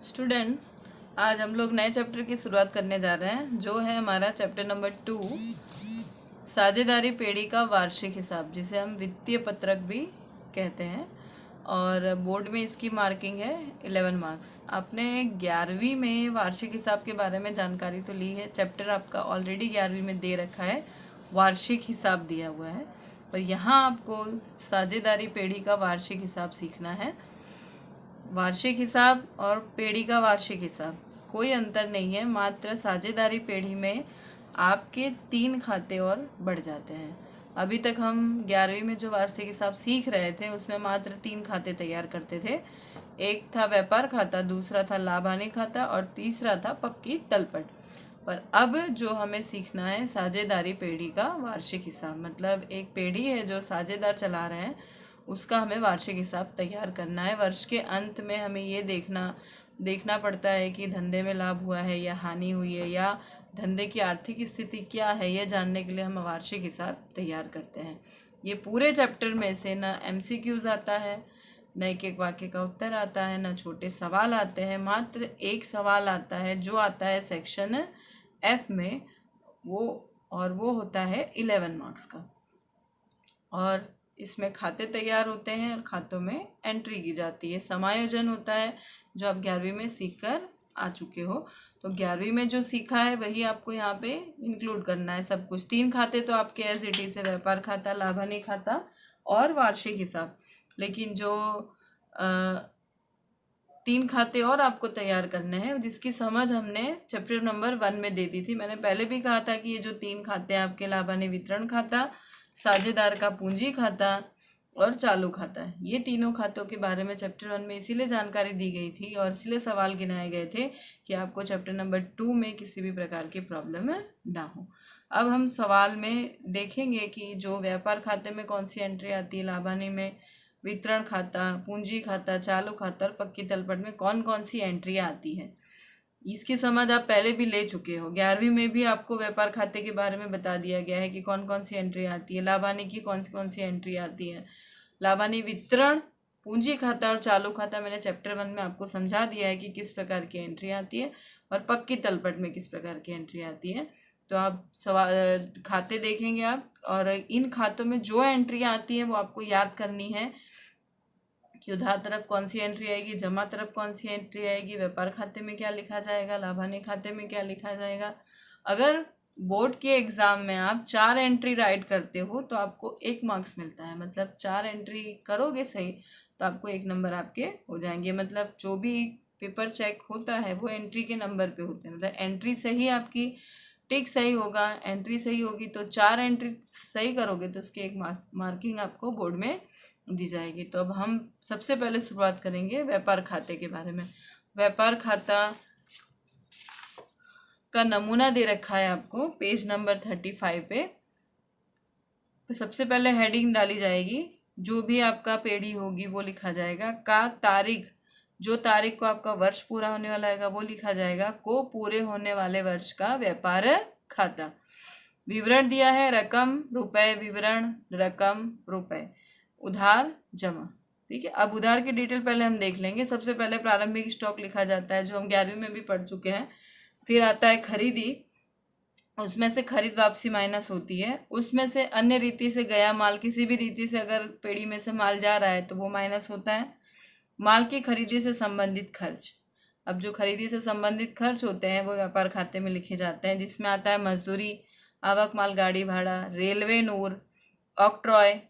Student, आज हम लोग नए चैप्टर की शुरुआत करने जा रहे हैं जो है हमारा चैप्टर नंबर 2, साझेदारी पेढ़ी का वार्षिक हिसाब, जिसे हम वित्तीय पत्रक भी कहते हैं। और बोर्ड में इसकी मार्किंग है 11 मार्क्स। आपने 11वीं में वार्षिक हिसाब के बारे में जानकारी तो ली है, चैप्टर आपका ऑलरेडी 11वीं में दे रखा है, वार्षिक हिसाब दिया हुआ है। और यहाँ आपको साझेदारी पेढ़ी का वार्षिक हिसाब सीखना है। वार्षिक हिसाब और पेढ़ी का वार्षिक हिसाब कोई अंतर नहीं है, मात्र साझेदारी पेढ़ी में आपके 3 खाते और बढ़ जाते हैं। अभी तक हम 11वीं में जो वार्षिक हिसाब सीख रहे थे उसमें मात्र 3 खाते तैयार करते थे। एक था व्यापार खाता, दूसरा था लाभ हानि खाता और तीसरा था पक्की तलपट। पर अब जो हमें सीखना है साझेदारी पेढ़ी का वार्षिक हिसाब, मतलब एक पेढ़ी है जो साझेदार चला रहे हैं, उसका हमें वार्षिक हिसाब तैयार करना है। वर्ष के अंत में हमें ये देखना पड़ता है कि धंधे में लाभ हुआ है या हानि हुई है, या धंधे की आर्थिक स्थिति क्या है, ये जानने के लिए हम वार्षिक हिसाब तैयार करते हैं। ये पूरे चैप्टर में से ना MCQs आता है, न एक वाक्य का उत्तर आता है, न छोटे सवाल आते हैं। मात्र एक सवाल आता है जो आता है सेक्शन F में, वो होता है 11 मार्क्स का। और इसमें खाते तैयार होते हैं और खातों में एंट्री की जाती है। समायोजन होता है जो आप 11वीं में सीख कर आ चुके हो। तो 11वीं में जो सीखा है वही आपको यहाँ पे इंक्लूड करना है सब कुछ। 3 खाते तो आपके एज इट इज है, व्यापार खाता, लाभ हानि खाता और वार्षिक हिसाब। लेकिन जो 3 खाते और आपको तैयार करने हैं, जिसकी समझ हमने चैप्टर नंबर 1 में दे दी थी। मैंने पहले भी कहा था कि ये जो 3 खाते हैं आपके, लाभ हानि वितरण खाता, साझेदार का पूंजी खाता और चालू खाता है, ये तीनों खातों के बारे में चैप्टर 1 में इसीलिए जानकारी दी गई थी और इसलिए सवाल गिनाए गए थे कि आपको चैप्टर नंबर 2 में किसी भी प्रकार की प्रॉब्लम ना हो। अब हम सवाल में देखेंगे कि जो व्यापार खाते में कौन सी एंट्री आती है, लाभ हानि में, वितरण खाता, पूंजी खाता, चालू खाता और पक्की तलपट में कौन कौन सी एंट्री आती है। इसकी समझ आप पहले भी ले चुके हो। 11वीं में भी आपको व्यापार खाते के बारे में बता दिया गया है कि कौन कौन सी एंट्री आती है, लाभ हानि की कौन सी एंट्री आती है, लाभ हानि वितरण, पूंजी खाता और चालू खाता मैंने चैप्टर 1 में आपको समझा दिया है कि किस प्रकार की एंट्री आती है, और पक्की तलपट में किस प्रकार की एंट्री आती है। तो आप खाते देखेंगे आप, और इन खातों में जो एंट्री आती है वो आपको याद करनी है कि उधार तरफ कौन सी एंट्री आएगी, जमा तरफ कौन सी एंट्री आएगी, व्यापार खाते में क्या लिखा जाएगा, लाभ हानि खाते में क्या लिखा जाएगा। अगर बोर्ड के एग्जाम में आप 4 एंट्री राइट करते हो तो आपको 1 मार्क्स मिलता है। मतलब 4 एंट्री करोगे सही तो आपको 1 नंबर आपके हो जाएंगे। मतलब जो भी पेपर चेक होता है वो एंट्री के नंबर पे होते हैं। मतलब एंट्री सही आपकी, टिक सही होगा, एंट्री सही होगी तो 4 एंट्री सही करोगे तो उसके 1 मार्किंग आपको बोर्ड में दी जाएगी। तो अब हम सबसे पहले शुरुआत करेंगे व्यापार खाते के बारे में। व्यापार खाता का नमूना दे रखा है आपको पेज नंबर 35 पे। तो सबसे पहले हेडिंग डाली जाएगी, जो भी आपका पेढ़ी होगी वो लिखा जाएगा। का तारीख, जो तारीख को आपका वर्ष पूरा होने वाला है वो लिखा जाएगा। को पूरे होने वाले वर्ष का व्यापार खाता। विवरण दिया है, रकम रुपए, विवरण रकम रुपए, उधार जमा। ठीक है, अब उधार की डिटेल पहले हम देख लेंगे। सबसे पहले प्रारंभिक स्टॉक लिखा जाता है जो हम 11वीं में भी पढ़ चुके हैं। फिर आता है खरीदी, उसमें से खरीद वापसी माइनस होती है। उसमें से अन्य रीति से गया माल, किसी भी रीति से अगर पेढ़ी में से माल जा रहा है तो वो माइनस होता है। माल की खरीदी से संबंधित खर्च, अब जो खरीदी से संबंधित खर्च होते हैं वो व्यापार खाते में लिखे जाते हैं, जिसमें आता है मजदूरी, आवक माल गाड़ी भाड़ा, रेलवे नूर, ऑक्ट्रॉय,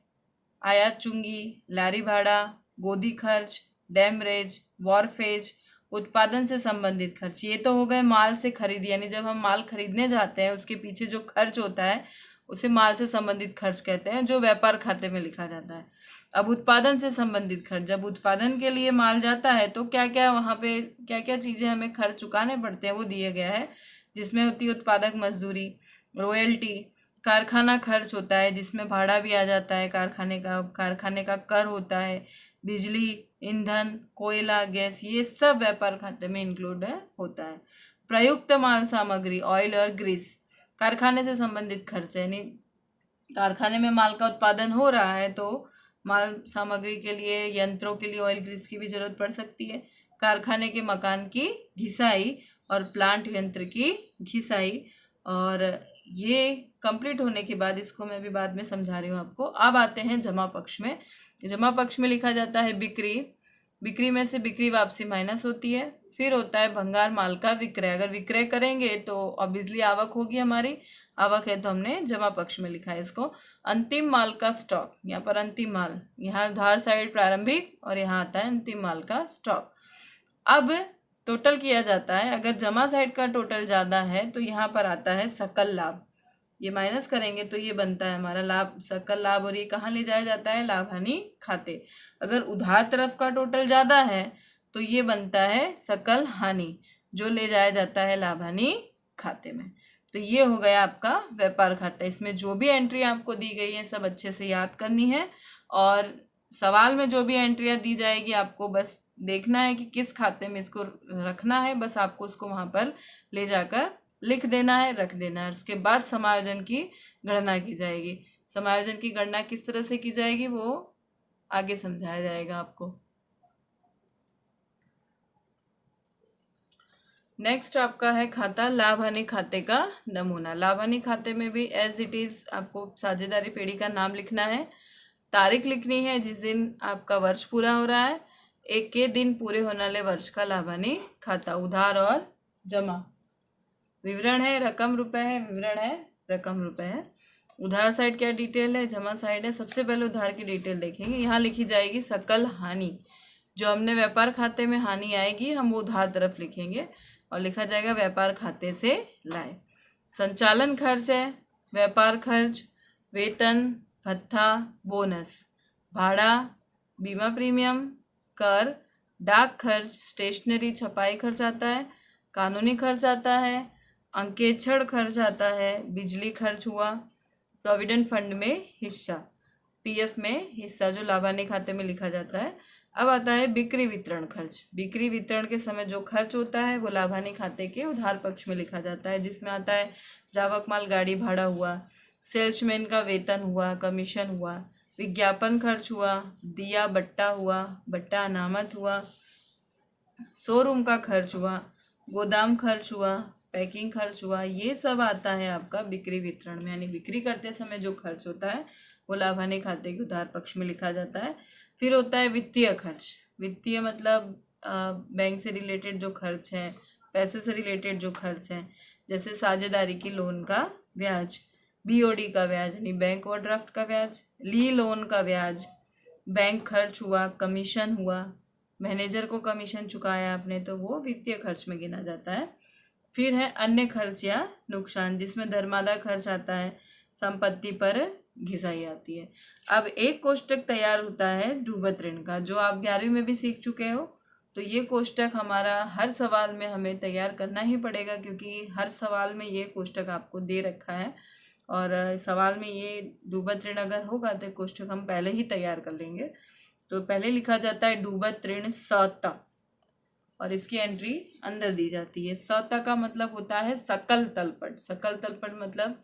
आयात चुंगी, लारी भाड़ा, गोदी खर्च, डैमरेज, वॉरफेज, उत्पादन से संबंधित खर्च। ये तो हो गए माल से खरीद, यानी जब हम माल खरीदने जाते हैं उसके पीछे जो खर्च होता है उसे माल से संबंधित खर्च कहते हैं, जो व्यापार खाते में लिखा जाता है। अब उत्पादन से संबंधित खर्च, जब उत्पादन के लिए माल जाता है तो क्या क्या वहाँ पे क्या क्या चीज़ें हमें खर्च चुकाने पड़ते हैं वो दिया गया है, जिसमें होती है उत्पादक मजदूरी, रॉयल्टी, कारखाना खर्च होता है जिसमें भाड़ा भी आ जाता है, कारखाने का कर होता है, बिजली, ईंधन, कोयला, गैस, ये सब व्यापार खाते में इंक्लूड होता है। प्रयुक्त माल सामग्री, ऑयल और ग्रीस, कारखाने से संबंधित खर्च है, यानी कारखाने में माल का उत्पादन हो रहा है तो माल सामग्री के लिए, यंत्रों के लिए ऑयल ग्रीस की भी जरूरत पड़ सकती है। कारखाने के मकान की घिसाई और प्लांट यंत्र की घिसाई। और ये कंप्लीट होने के बाद, इसको मैं भी बाद में समझा रही हूँ आपको। अब आते हैं जमा पक्ष में। जमा पक्ष में लिखा जाता है बिक्री, बिक्री में से बिक्री वापसी माइनस होती है। फिर होता है भंगार माल का विक्रय, अगर विक्रय करेंगे तो ऑब्वियसली आवक होगी हमारी, आवक है तो हमने जमा पक्ष में लिखा है इसको। अंतिम माल का स्टॉक, यहाँ पर अंतिम माल, यहाँ उधार साइड प्रारंभिक और यहाँ आता है अंतिम माल का स्टॉक। अब टोटल किया जाता है, अगर जमा साइड का टोटल ज़्यादा है तो यहाँ पर आता है सकल लाभ, ये माइनस करेंगे तो ये बनता है हमारा लाभ, सकल लाभ, और ये कहाँ ले जाया जाता है, लाभ हानि खाते। अगर उधार तरफ का टोटल ज़्यादा है तो ये बनता है सकल हानि, जो ले जाया जाता है लाभ हानि खाते में। तो ये हो गया आपका व्यापार खाता। इसमें जो भी एंट्री आपको दी गई है सब अच्छे से याद करनी है, और सवाल में जो भी एंट्रियाँ दी जाएगी आपको बस देखना है कि किस खाते में इसको रखना है, बस आपको उसको वहाँ पर ले जाकर लिख देना है, रख देना है। उसके बाद समायोजन की गणना की जाएगी। समायोजन की गणना किस तरह से की जाएगी वो आगे समझाया जाएगा आपको। नेक्स्ट आपका है खाता लाभ हानि खाते का नमूना। लाभ हानि खाते में भी एज इट इज आपको साझेदारी पेढ़ी का नाम लिखना है, तारीख लिखनी है जिस दिन आपका वर्ष पूरा हो रहा है, एक के दिन पूरे होने वाले वर्ष का लाभ हानि खाता, उधार और जमा। विवरण है रकम रुपए है, विवरण है रकम रुपए है। उधार साइड क्या डिटेल है, जमा साइड है। सबसे पहले उधार की डिटेल देखेंगे। यहाँ लिखी जाएगी सकल हानि, जो हमने व्यापार खाते में हानि आएगी हम वो उधार तरफ लिखेंगे, और लिखा जाएगा व्यापार खाते से लाए। संचालन खर्च है, व्यापार खर्च, वेतन, भत्ता, बोनस, भाड़ा, बीमा प्रीमियम, कर, डाक खर्च, स्टेशनरी छपाई खर्च आता है, कानूनी खर्च आता है, अंकेक्षण खर्च आता है, बिजली खर्च हुआ, प्रोविडेंट फंड में हिस्सा, पीएफ में हिस्सा जो लाभ हानि खाते में लिखा जाता है। अब आता है बिक्री वितरण खर्च। बिक्री वितरण के समय जो खर्च होता है वो लाभ हानि खाते के उधार पक्ष में लिखा जाता है, जिसमें आता है जावक माल गाड़ी भाड़ा हुआ, सेल्समैन का वेतन हुआ, कमीशन हुआ, विज्ञापन खर्च हुआ, दिया बट्टा हुआ, बट्टा अनामत हुआ, शोरूम का खर्च हुआ, गोदाम खर्च हुआ, पैकिंग खर्च हुआ। ये सब आता है आपका बिक्री वितरण में, यानी बिक्री करते समय जो खर्च होता है वो लाभ हानि खाते के उधार पक्ष में लिखा जाता है। फिर होता है वित्तीय खर्च। वित्तीय मतलब बैंक से रिलेटेड जो खर्च है, पैसे से रिलेटेड जो खर्च है, जैसे साझेदारी की लोन का ब्याज, बीओडी का ब्याज यानी बैंक ओवरड्राफ्ट का ब्याज, ली लोन का ब्याज, बैंक खर्च हुआ, कमीशन हुआ, मैनेजर को कमीशन चुकाया आपने तो वो वित्तीय खर्च में गिना जाता है। फिर है अन्य खर्च या नुकसान, जिसमें धर्मादा खर्च आता है, संपत्ति पर घिसाई आती है। अब एक कोष्टक तैयार होता है डूबत ऋण का, जो आप 11वीं में भी सीख चुके हो। तो ये कोष्टक हमारा हर सवाल में हमें तैयार करना ही पड़ेगा, क्योंकि हर सवाल में ये कोष्टक आपको दे रखा है, और सवाल में ये डूबत ऋण अगर होगा तो कोष्टक हम पहले ही तैयार कर लेंगे। तो पहले लिखा जाता है डूबत ऋण सत, और इसकी एंट्री अंदर दी जाती है। सत का मतलब होता है सकल तलपट। सकल तलपट मतलब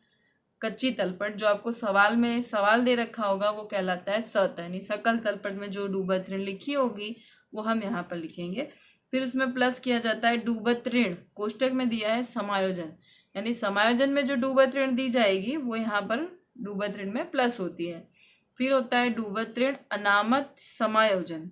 कच्ची तलपट, जो आपको सवाल में सवाल दे रखा होगा वो कहलाता है सत, यानी सकल तलपट में जो डूबत ऋण लिखी होगी वो हम यहाँ पर लिखेंगे। फिर उसमें प्लस किया जाता है डूबत ऋण, कोष्टक में दिया है समायोजन, यानी समायोजन में जो डूबत ऋण दी जाएगी वो यहाँ पर डूबत ऋण में प्लस होती है। फिर होता है डूबत ऋण अनामत समायोजन,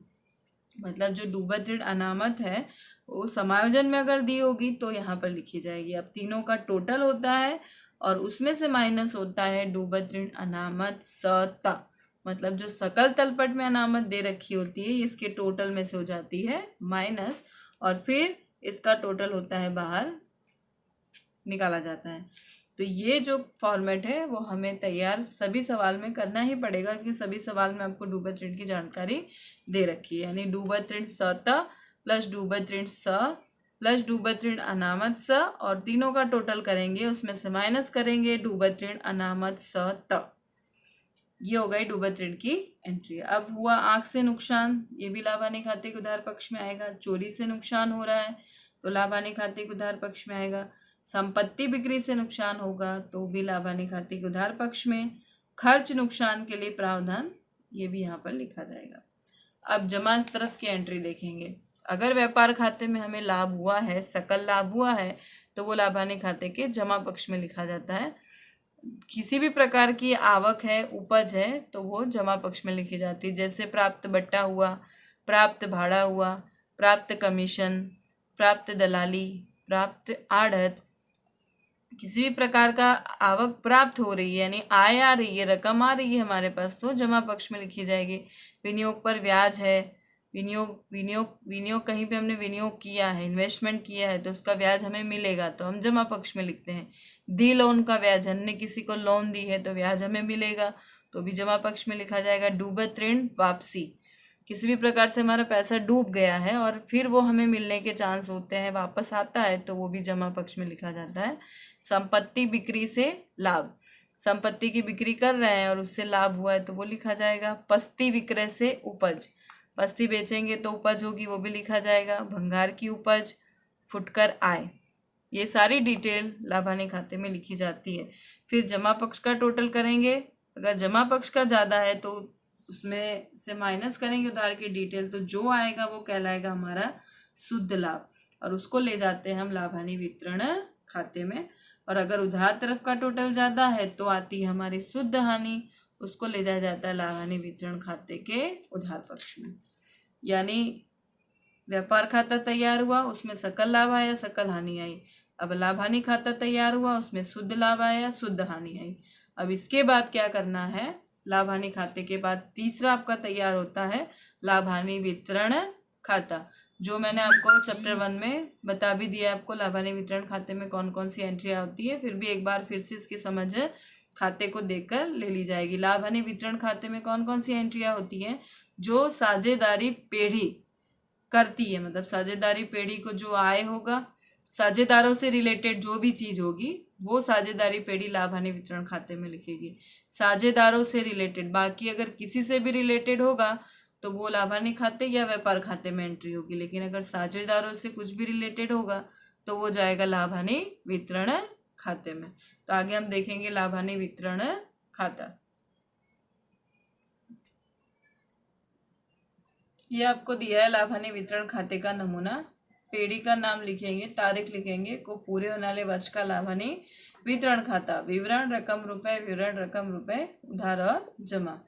मतलब जो डूबत ऋण अनामत है वो समायोजन में अगर दी होगी तो यहाँ पर लिखी जाएगी। अब तीनों का टोटल होता है और उसमें से माइनस होता है डूबत ऋण अनामत सता, मतलब जो सकल तलपट में अनामत दे रखी होती है इसके टोटल में से हो जाती है माइनस, और फिर इसका टोटल होता है बाहर निकाला जाता है। तो ये जो फॉर्मेट है वो हमें तैयार सभी सवाल में करना ही पड़ेगा, क्योंकि सभी सवाल में आपको डूबत ऋण की जानकारी दे रखी है। यानी डूबत ऋण सता प्लस डूबत ऋण स प्लस डूबत ऋण अनामत स, और तीनों का टोटल करेंगे उसमें से माइनस करेंगे डूबत ऋण अनामत स त। ये हो गई डूबत ऋण की एंट्री। अब हुआ आंख से नुकसान, ये भी लाभ हानि खाते के उधार पक्ष में आएगा। चोरी से नुकसान हो रहा है तो लाभ हानि खाते के उधार पक्ष में आएगा। संपत्ति बिक्री से नुकसान होगा तो भी लाभ हानि खाते के उधार पक्ष में। खर्च नुकसान के लिए प्रावधान, ये भी यहाँ पर लिखा जाएगा। अब जमा तरफ की एंट्री देखेंगे। अगर व्यापार खाते में हमें लाभ हुआ है, सकल लाभ हुआ है, तो वो लाभ हानि खाते के जमा पक्ष में लिखा जाता है। किसी भी प्रकार की आवक है, उपज है, तो वो जमा पक्ष में लिखी जाती है। जैसे प्राप्त बट्टा हुआ, प्राप्त भाड़ा हुआ, प्राप्त कमीशन, प्राप्त दलाली, प्राप्त आढ़त। किसी भी प्रकार का आवक प्राप्त हो रही है, यानी आय आ रही है, रकम आ रही है हमारे पास, तो जमा पक्ष में लिखी जाएगी। विनियोग पर ब्याज है, विनियोग कहीं पे हमने विनियोग किया है, इन्वेस्टमेंट किया है, तो उसका ब्याज हमें मिलेगा, तो हम जमा पक्ष में लिखते हैं। दी लोन का ब्याज, हमने किसी को लोन दी है तो ब्याज हमें मिलेगा, तो भी जमा पक्ष में लिखा जाएगा। डूबत ऋण वापसी, किसी भी प्रकार से हमारा पैसा डूब गया है और फिर वो हमें मिलने के चांस होते हैं, वापस आता है, तो वो भी जमा पक्ष में लिखा जाता है। संपत्ति बिक्री से लाभ, संपत्ति की बिक्री कर रहे हैं और उससे लाभ हुआ है तो वो लिखा जाएगा। पस्ती विक्रय से उपज, पस्ती बेचेंगे तो उपज होगी, वो भी लिखा जाएगा। भंगार की उपज, फुटकर आय, ये सारी डिटेल लाभ हानि खाते में लिखी जाती है। फिर जमा पक्ष का टोटल करेंगे, अगर जमा पक्ष का ज़्यादा है तो उसमें से माइनस करेंगे उधार की डिटेल, तो जो आएगा वो कहलाएगा हमारा शुद्ध लाभ, और उसको ले जाते हैं हम लाभ हानि वितरण खाते में। और अगर उधार तरफ का टोटल ज़्यादा है तो आती है हमारी शुद्ध हानि, उसको ले जाया जाता है लाभ हानि वितरण खाते के उधार पक्ष में। यानी व्यापार खाता तैयार हुआ, उसमें सकल लाभ आया, सकल हानि आई। अब लाभ हानि खाता तैयार हुआ, उसमें शुद्ध लाभ आया, शुद्ध हानि आई। अब इसके बाद क्या करना है, लाभ हानि खाते के बाद तीसरा आपका तैयार होता है लाभ हानि वितरण खाता, जो मैंने आपको चैप्टर 1 में बता भी दिया आपको लाभ हानि वितरण खाते में कौन कौन सी एंट्रियाँ होती है। फिर भी एक बार फिर से इसकी समझ खाते को देखकर ले ली जाएगी। लाभ हानि वितरण खाते में कौन कौन सी एंट्रियाँ होती हैं, जो साझेदारी पेढ़ी करती है, मतलब साझेदारी पेढ़ी को जो आय होगा, साझेदारों से रिलेटेड जो भी चीज होगी, वो साझेदारी पेढ़ी लाभ हानि वितरण खाते में लिखेगी। साझेदारों से रिलेटेड, बाकी अगर किसी से भी रिलेटेड होगा तो वो लाभ हानि खाते या व्यापार खाते में एंट्री होगी, लेकिन अगर साझेदारों से कुछ भी रिलेटेड होगा तो वो जाएगा लाभ हानि वितरण खाते में। तो आगे हम देखेंगे लाभ हानि वितरण खाता। ये आपको दिया है लाभ हानि वितरण खाते का नमूना। पेढ़ी का नाम लिखेंगे, तारीख लिखेंगे, को पूरे होने वाले वर्ष का लाभ हानि वितरण खाता, विवरण रकम रुपए, विवरण रकम रुपए, उधार और जमा।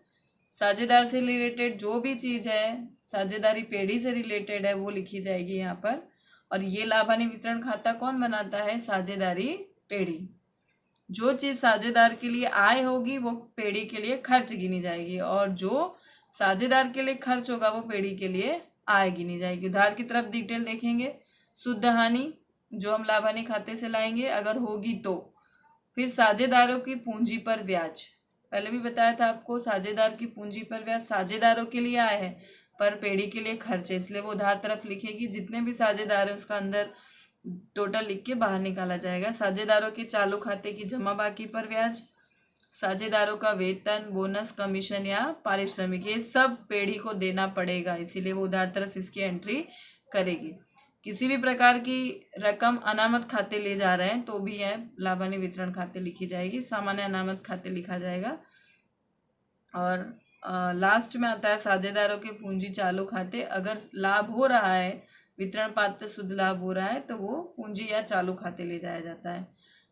साझेदार से रिलेटेड जो भी चीज है, साझेदारी पेढ़ी से रिलेटेड है, वो लिखी जाएगी यहाँ पर। और ये लाभ हानि वितरण खाता कौन बनाता है, साझेदारी पेढ़ी। जो चीज साझेदार के लिए आय होगी वो पेढ़ी के लिए खर्च गिनी जाएगी, और जो साझेदार के लिए खर्च होगा वो पेढ़ी के लिए आय गिनी जाएगी। उधार की तरफ डिटेल देखेंगे। शुद्ध हानि जो हम लाभ हानि खाते से लाएंगे अगर होगी तो। फिर साझेदारों की पूंजी पर ब्याज, पहले भी बताया था आपको, साझेदार की पूंजी पर ब्याज साझेदारों के लिए आय है पर पेढ़ी के लिए खर्च है, इसलिए वो उधार तरफ लिखेगी। जितने भी साझेदार है उसका अंदर टोटल लिख के बाहर निकाला जाएगा। साझेदारों के चालू खाते की जमा बाकी पर ब्याज, साझेदारों का वेतन, बोनस, कमीशन या पारिश्रमिक, ये सब पेढ़ी को देना पड़ेगा, इसीलिए वो उधार तरफ इसकी एंट्री करेगी। किसी भी प्रकार की रकम अनामत खाते ले जा रहे हैं तो भी यह लाभ हानि वितरण खाते लिखी जाएगी, सामान्य अनामत खाते लिखा जाएगा। और लास्ट में आता है साझेदारों के पूंजी चालू खाते। अगर लाभ हो रहा है, वितरण पात्र शुद्ध लाभ हो रहा है, तो वो पूंजी या चालू खाते ले जाया जाता है।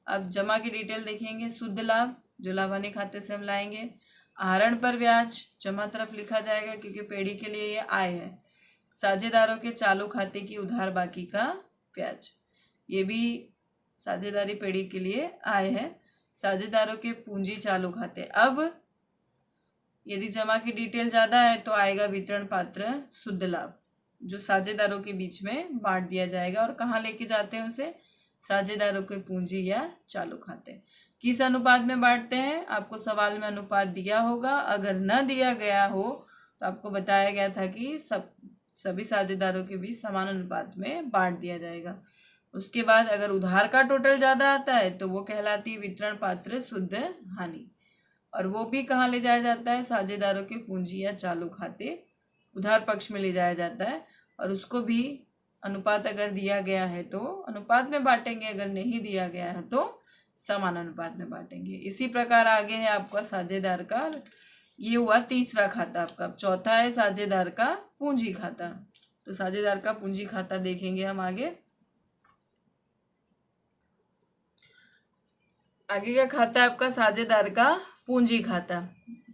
अब जमा की डिटेल देखेंगे। शुद्ध लाभ जो लाभ हानि खाते से हम लाएंगे, आहरण पर ब्याज जमा तरफ लिखा जाएगा क्योंकि पेढ़ी के लिए ये आय है। साझेदारों के चालू खाते की उधार बाकी का ब्याज, ये भी साझेदारी पेढ़ी के लिए आय है। साझेदारों के पूंजी चालू खाते, अब यदि जमा की डिटेल ज़्यादा है तो आएगा वितरण पात्र शुद्ध लाभ, जो साझेदारों के बीच में बांट दिया जाएगा। और कहाँ लेके जाते हैं उसे, साझेदारों के पूंजी या चालू खाते। किस अनुपात में बांटते हैं, आपको सवाल में अनुपात दिया होगा, अगर न दिया गया हो तो आपको बताया गया था कि सभी साझेदारों के बीच समान अनुपात में बांट दिया जाएगा। उसके बाद अगर उधार का टोटल ज़्यादा आता है तो वो कहलाती है वितरण पात्र शुद्ध हानि, और वो भी कहाँ ले जाया जाता है, साझेदारों के पूंजी या चालू खाते उधार पक्ष में ले जाया जाता है। और उसको भी अनुपात अगर दिया गया है तो अनुपात में बांटेंगे, अगर नहीं दिया गया है तो समान अनुपात में बांटेंगे। इसी प्रकार आगे है आपका साझेदार का, ये हुआ तीसरा खाता आपका। चौथा है साझेदार का पूंजी खाता। तो साझेदार का पूंजी खाता देखेंगे हम आगे। आगे का खाता है आपका साझेदार का पूंजी खाता।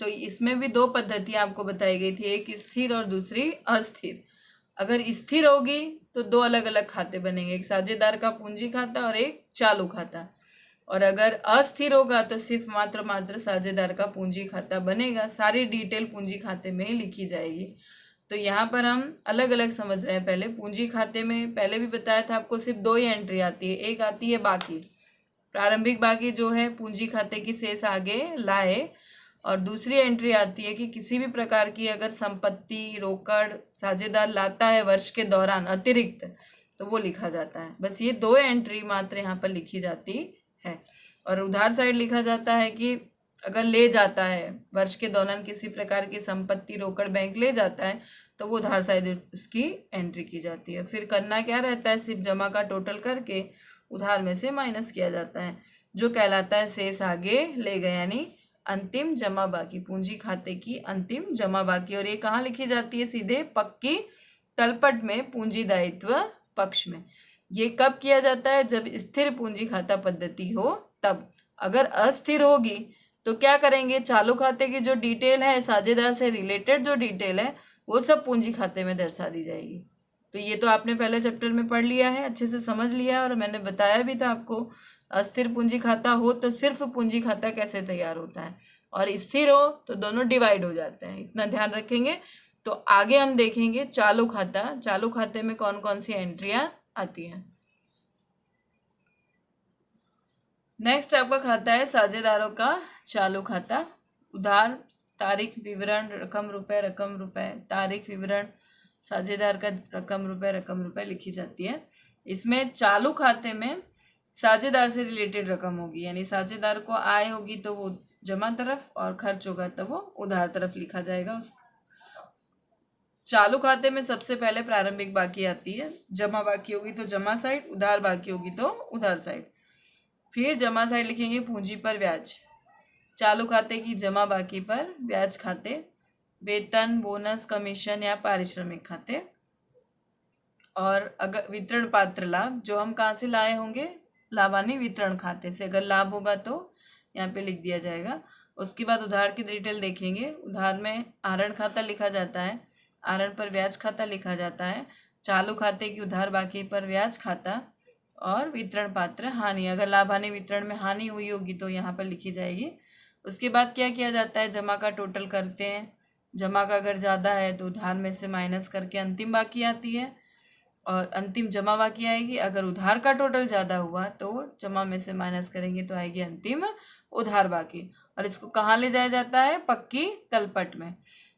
तो इसमें भी दो पद्धतियां आपको बताई गई थी, एक स्थिर और दूसरी अस्थिर। अगर स्थिर होगी तो दो अलग अलग खाते बनेंगे, एक साझेदार का पूंजी खाता और एक चालू खाता। और अगर अस्थिर होगा तो सिर्फ मात्र साझेदार का पूंजी खाता बनेगा, सारी डिटेल पूंजी खाते में ही लिखी जाएगी। तो यहाँ पर हम अलग अलग समझ रहे हैं। पहले पूंजी खाते में पहले भी बताया था आपको सिर्फ दो ही एंट्री आती है, एक आती है बाकी, प्रारंभिक बाकी जो है पूंजी खाते की शेष आगे लाए, और दूसरी एंट्री आती है कि किसी भी प्रकार की अगर संपत्ति रोकड़ साझेदार लाता है वर्ष के दौरान अतिरिक्त, तो वो लिखा जाता है। बस ये दो एंट्री मात्र यहाँ पर लिखी जाती है। और उधार साइड लिखा जाता है कि अगर ले जाता है वर्ष के दौरान किसी प्रकार की संपत्ति रोकड़ बैंक ले जाता है तो वो उधार साइड उसकी एंट्री की जाती है। फिर करना क्या रहता है, सिर्फ जमा का टोटल करके उधार में से माइनस किया जाता है, जो कहलाता है शेष आगे ले गए, यानी अंतिम जमा बाकी, पूंजी खाते की अंतिम जमा बाकी। और ये कहाँ लिखी जाती है, सीधे पक्की तलपट में पूंजी दायित्व पक्ष में। ये कब किया जाता है, जब स्थिर पूंजी खाता पद्धति हो तब। अगर अस्थिर होगी तो क्या करेंगे, चालू खाते की जो डिटेल है, साझेदार से रिलेटेड जो डिटेल है, वो सब पूंजी खाते में दर्शा दी जाएगी। तो ये तो आपने पहले चैप्टर में पढ़ लिया है, अच्छे से समझ लिया है, और मैंने बताया भी था आपको अस्थिर पूंजी खाता हो तो सिर्फ पूंजी खाता कैसे तैयार होता है, और स्थिर हो तो दोनों डिवाइड हो जाते हैं, इतना ध्यान रखेंगे। तो आगे हम देखेंगे चालू खाता। चालू खाते में कौन कौन सी एंट्रियां आती हैं। नेक्स्ट आपका खाता है साझेदारों का चालू खाता। उधार, तारीख, विवरण, रकम रुपए, तारीख, विवरण, साझेदार का रकम रुपए लिखी जाती है। इसमें चालू खाते में साझेदार से रिलेटेड रकम होगी, यानी साझेदार को आय होगी तो वो जमा तरफ, और खर्च होगा तो वो उधार तरफ लिखा जाएगा। चालू खाते में सबसे पहले प्रारंभिक बाकी आती है, जमा बाकी होगी तो जमा साइड, उधार बाकी होगी तो उधार साइड। फिर जमा साइड लिखेंगे पूंजी पर ब्याज, चालू खाते की जमा बाकी पर ब्याज खाते, वेतन, बोनस, कमीशन या पारिश्रमिक खाते। और अगर वितरण पात्र लाभ जो हम कहाँ से लाए होंगे, लाभानी वितरण खाते से, अगर लाभ होगा तो यहाँ पे लिख दिया जाएगा। उसके बाद उधार की डिटेल देखेंगे। उधार में आहरण खाता लिखा जाता है, आहरण पर ब्याज खाता लिखा जाता है, चालू खाते की उधार बाकी पर ब्याज खाता, और वितरण पात्र हानि, अगर लाभ हानि वितरण में हानि हुई होगी तो यहाँ पर लिखी जाएगी। उसके बाद क्या किया जाता है, जमा का टोटल करते हैं। जमा का अगर ज़्यादा है तो उधार में से माइनस करके अंतिम बाकी आती है, और अंतिम जमा बाकी आएगी। अगर उधार का टोटल ज़्यादा हुआ तो जमा में से माइनस करेंगे तो आएगी अंतिम उधार बाकी। और इसको कहाँ ले जाया जाता है, पक्की तलपट में।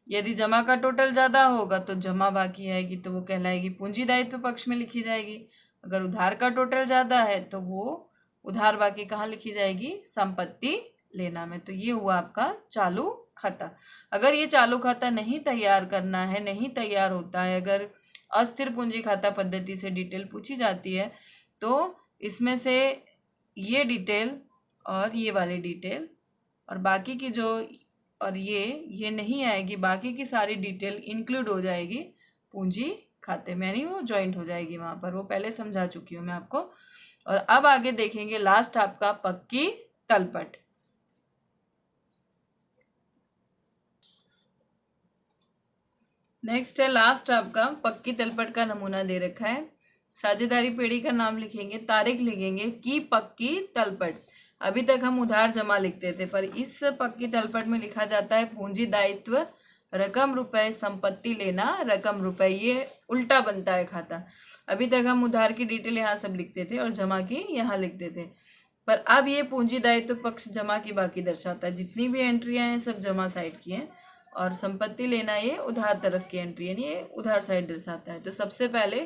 यदि जमा का टोटल ज़्यादा होगा तो जमा बाकी आएगी तो वो कहलाएगी पूंजी दायित्व पक्ष में लिखी जाएगी। अगर उधार का टोटल ज़्यादा है तो वो उधार बाकी कहाँ लिखी जाएगी, संपत्ति लेना में। तो ये हुआ आपका चालू खाता। अगर ये चालू खाता नहीं तैयार करना है, नहीं तैयार होता है, अगर अस्थिर पूंजी खाता पद्धति से डिटेल पूछी जाती है तो इसमें से ये डिटेल और ये वाली डिटेल और बाकी की जो, और ये नहीं आएगी, बाकी की सारी डिटेल इंक्लूड हो जाएगी पूंजी खाते में, यानी वो ज्वाइंट हो जाएगी वहाँ पर। वो पहले समझा चुकी हूँ मैं आपको। और अब आगे देखेंगे लास्ट आपका पक्की तलपट। नेक्स्ट है लास्ट आपका पक्की तलपट का नमूना दे रखा है। साझेदारी पेड़ी का नाम लिखेंगे, तारीख लिखेंगे की पक्की तलपट। अभी तक हम उधार जमा लिखते थे, पर इस पक्की तलपट में लिखा जाता है पूंजी दायित्व रकम रुपए, संपत्ति लेना रकम रुपए। ये उल्टा बनता है खाता। अभी तक हम उधार की डिटेल यहाँ सब लिखते थे और जमा की यहाँ लिखते थे, पर अब ये पूंजी दायित्व पक्ष जमा की बाकी दर्शाता है। जितनी भी एंट्रियाँ हैं सब जमा साइड की हैं, और संपत्ति लेना ये उधार तरफ की एंट्री, यानी ये उधार साइड दर्शाता है। तो सबसे पहले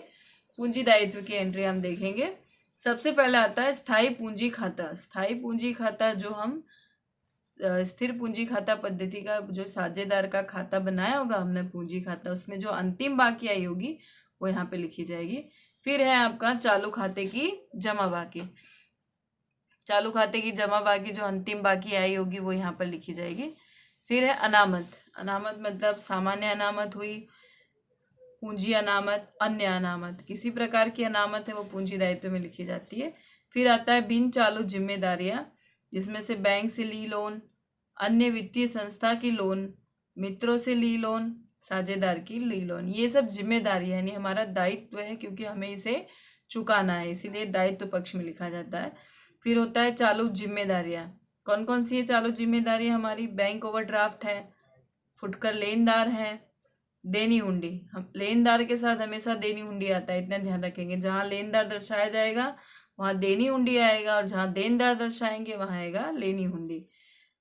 पूंजी दायित्व की एंट्री हम देखेंगे। सबसे पहले आता है स्थायी पूंजी खाता। स्थायी पूंजी खाता जो हम स्थिर पूंजी खाता पद्धति का जो साझेदार का खाता बनाया होगा हमने पूंजी खाता, उसमें जो अंतिम बाकी आई होगी वो यहाँ पे लिखी जाएगी। फिर है आपका चालू खाते की जमा बाकी। चालू खाते की जमा बाकी जो अंतिम बाकी आई होगी वो यहाँ पर लिखी जाएगी। फिर है अनामत। अनामत मतलब सामान्य अनामत हुई, पूंजी अनामत, अन्य अनामत, किसी प्रकार की अनामत है वो पूंजी दायित्व में लिखी जाती है। फिर आता है बिन चालू जिम्मेदारियां, जिसमें से बैंक से ली लोन, अन्य वित्तीय संस्था की लोन, मित्रों से ली लोन, साझेदार की ली लोन। ये सब जिम्मेदारी यानी हमारा दायित्व है, क्योंकि हमें इसे चुकाना है, इसीलिए दायित्व पक्ष में लिखा जाता है। फिर होता है चालू जिम्मेदारियां। कौन कौन सी है चालू जिम्मेदारियां हमारी? बैंक ओवरड्राफ्ट है, फुटकर लेनदार है, देनी हुंडी। हम लेनदार के साथ हमेशा देनी हुंडी आता है, इतना ध्यान रखेंगे। जहाँ लेनदार दर्शाया जाएगा वहाँ देनी हुंडी आएगा, और जहाँ देनदार दर्शाएंगे वहाँ आएगा लेनी हुंडी।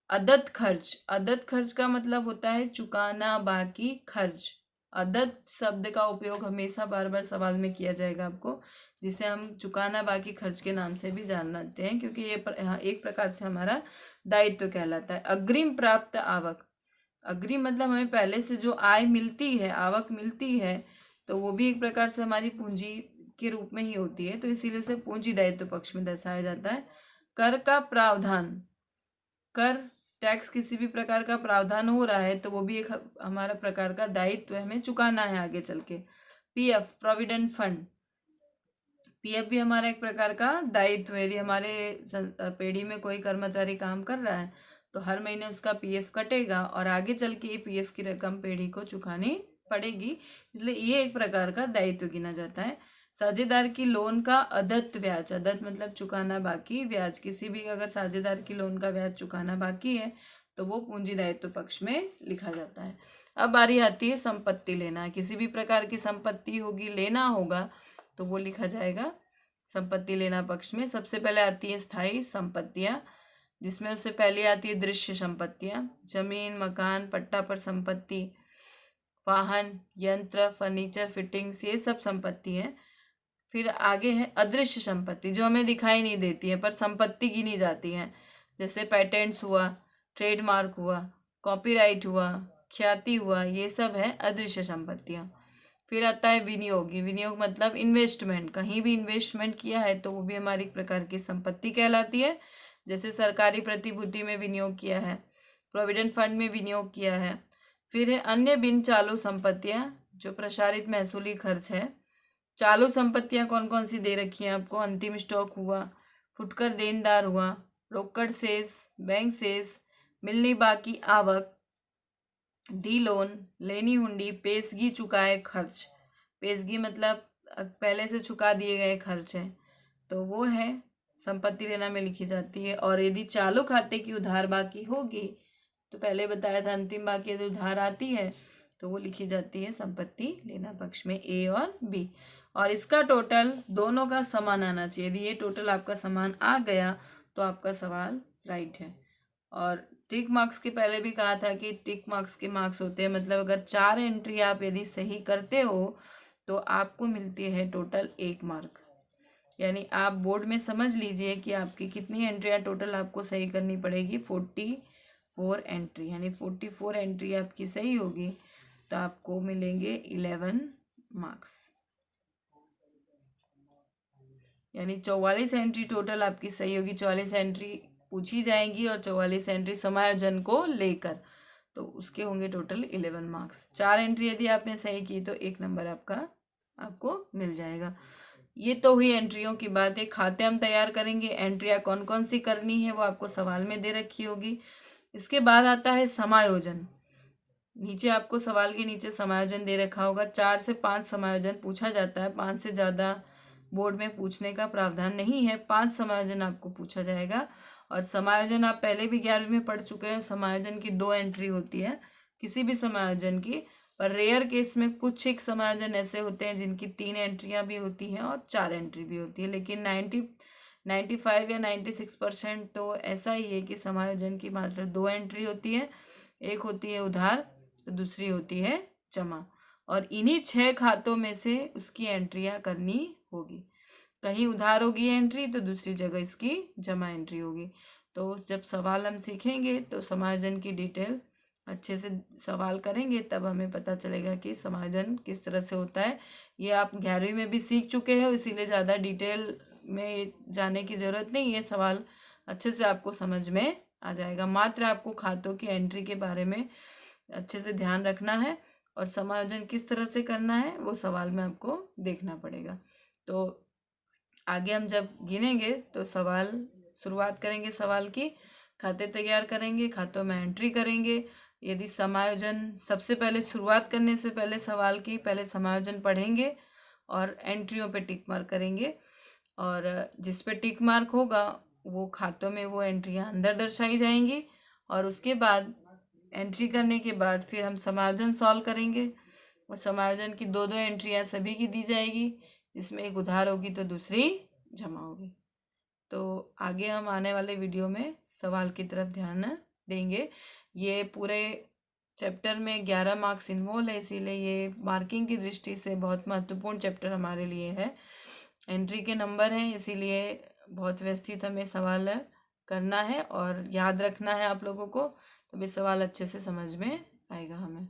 अदद खर्च, अदद खर्च का मतलब होता है चुकाना बाकी खर्च। अदद शब्द का उपयोग हमेशा बार बार सवाल में किया जाएगा आपको, जिसे हम चुकाना बाकी खर्च के नाम से भी जानते हैं, क्योंकि ये एक प्रकार से हमारा दायित्व कहलाता है। अग्रिम प्राप्त आवक, अग्रिम मतलब हमें पहले से जो आय मिलती है, आवक मिलती है, तो वो भी एक प्रकार से हमारी पूंजी के रूप में ही होती है, तो इसीलिए उसे पूंजी दायित्व पक्ष में दर्शाया जाता है। कर का प्रावधान, कर टैक्स किसी भी प्रकार का प्रावधान हो रहा है तो वो भी एक हमारा प्रकार का दायित्व हमें चुकाना है आगे चल के। पीएफ, प्रोविडेंट फंड, पीएफ भी हमारा एक प्रकार का दायित्व है। यदि हमारे पेढ़ी में कोई कर्मचारी काम कर रहा है तो हर महीने उसका पीएफ कटेगा, और आगे चल के ये पीएफ की रकम पेढ़ी को चुकानी पड़ेगी, इसलिए ये एक प्रकार का दायित्व गिना जाता है। साझेदार की लोन का अदत्त ब्याज, अदत्त मतलब चुकाना बाकी ब्याज, किसी भी अगर साझेदार की लोन का ब्याज चुकाना बाकी है तो वो पूंजी दायित्व पक्ष में लिखा जाता है। अब बारी आती है संपत्ति लेना, किसी भी प्रकार की संपत्ति होगी, लेना होगा, तो वो लिखा जाएगा संपत्ति लेना पक्ष में। सबसे पहले आती है स्थायी संपत्तियां, जिसमें उससे पहले आती है दृश्य संपत्तियां, जमीन, मकान, पट्टा पर संपत्ति, वाहन, यंत्र, फर्नीचर, फिटिंग्स, ये सब संपत्ति है। फिर आगे है अदृश्य संपत्ति, जो हमें दिखाई नहीं देती है पर संपत्ति गिनी जाती है, जैसे पेटेंट्स हुआ, ट्रेडमार्क हुआ, कॉपीराइट हुआ, ख्याति हुआ, ये सब है अदृश्य संपत्तियां। फिर आता है विनियोगी, विनियोग मतलब इन्वेस्टमेंट, कहीं भी इन्वेस्टमेंट किया है तो वो भी हमारी एक प्रकार की संपत्ति कहलाती है, जैसे सरकारी प्रतिभूति में विनियोग किया है, प्रोविडेंट फंड में विनियोग किया है। फिर है अन्य बिन चालू संपत्तियां, जो प्रसारित महसूली खर्च है। चालू संपत्तियां कौन कौन सी दे रखी हैं आपको? अंतिम स्टॉक हुआ, फुटकर देनदार हुआ, रोकड़ शेष, बैंक शेष, मिलनी बाकी आवक, डी लोन, लेनी हुंडी, पेशगी चुकाए खर्च। पेशगी मतलब पहले से चुका दिए गए खर्च है, तो वो है संपत्ति लेना में लिखी जाती है। और यदि चालू खाते की उधार बाकी होगी, तो पहले बताया था अंतिम बाकी यदि उधार आती है तो वो लिखी जाती है संपत्ति लेना पक्ष में, ए और बी। और इसका टोटल दोनों का समान आना चाहिए। यदि ये टोटल आपका समान आ गया तो आपका सवाल राइट है। और टिक मार्क्स के पहले भी कहा था कि टिक मार्क्स के मार्क्स होते हैं, मतलब अगर 4 एंट्री आप यदि सही करते हो तो आपको मिलती है टोटल 1 मार्क। यानी आप बोर्ड में समझ लीजिए कि आपकी कितनी एंट्रियाँ टोटल आपको सही करनी पड़ेगी, 44 एंट्री, यानी 44 एंट्री आपकी सही होगी तो आपको मिलेंगे 11 मार्क्स। यानी 44 एंट्री टोटल आपकी सही होगी, 44 एंट्री पूछी जाएंगी और 44 एंट्री समायोजन को लेकर, तो उसके होंगे टोटल 11 मार्क्स। 4 एंट्री यदि आपने सही की तो 1 नंबर आपको मिल जाएगा। ये तो हुई एंट्रियों की बात है। खाते हम तैयार करेंगे, एंट्रियाँ कौन कौन सी करनी है वो आपको सवाल में दे रखी होगी। इसके बाद आता है समायोजन। नीचे आपको सवाल के नीचे समायोजन दे रखा होगा, 4 से 5 समायोजन पूछा जाता है, 5 से ज़्यादा बोर्ड में पूछने का प्रावधान नहीं है, 5 समायोजन आपको पूछा जाएगा। और समायोजन आप पहले भी 11वीं में पढ़ चुके हैं, समायोजन की 2 एंट्री होती है किसी भी समायोजन की, पर रेयर केस में कुछ एक समायोजन ऐसे होते हैं जिनकी 3 एंट्रियां भी होती हैं और 4 एंट्री भी होती है, लेकिन 95 या 96% तो ऐसा ही है कि समायोजन की मात्र 2 एंट्री होती है, एक होती है उधार तो दूसरी होती है जमा, और इन्हीं 6 खातों में से उसकी एंट्रियां करनी होगी। कहीं उधार होगी एंट्री तो दूसरी जगह इसकी जमा एंट्री होगी। तो जब सवाल हम सीखेंगे तो समायोजन की डिटेल अच्छे से सवाल करेंगे, तब हमें पता चलेगा कि समायोजन किस तरह से होता है। ये आप 11वीं में भी सीख चुके हो, इसीलिए ज़्यादा डिटेल में जाने की ज़रूरत नहीं है, सवाल अच्छे से आपको समझ में आ जाएगा। मात्र आपको खातों की एंट्री के बारे में अच्छे से ध्यान रखना है और समायोजन किस तरह से करना है वो सवाल में आपको देखना पड़ेगा। तो आगे हम जब गिनेंगे तो शुरुआत करेंगे सवाल की, खाते तैयार करेंगे, खातों में एंट्री करेंगे। यदि समायोजन सबसे पहले शुरुआत करने से पहले सवाल की पहले समायोजन पढ़ेंगे और एंट्रियों पे टिक मार्क करेंगे, और जिस पे टिक मार्क होगा वो खातों में वो एंट्रियां अंदर दर्शाई जाएंगी। और उसके बाद एंट्री करने के बाद फिर हम समायोजन सॉल्व करेंगे, और समायोजन की दो दो एंट्रियां सभी की दी जाएगी, जिसमें एक उधार होगी तो दूसरी जमा होगी। तो आगे हम आने वाले वीडियो में सवाल की तरफ ध्यान देंगे। ये पूरे चैप्टर में 11 मार्क्स इन्वॉल्व है, इसीलिए ये मार्किंग की दृष्टि से बहुत महत्वपूर्ण चैप्टर हमारे लिए है। एंट्री के नंबर हैं, इसीलिए बहुत व्यवस्थित हमें सवाल करना है और याद रखना है आप लोगों को, तभी सवाल अच्छे से समझ में आएगा हमें।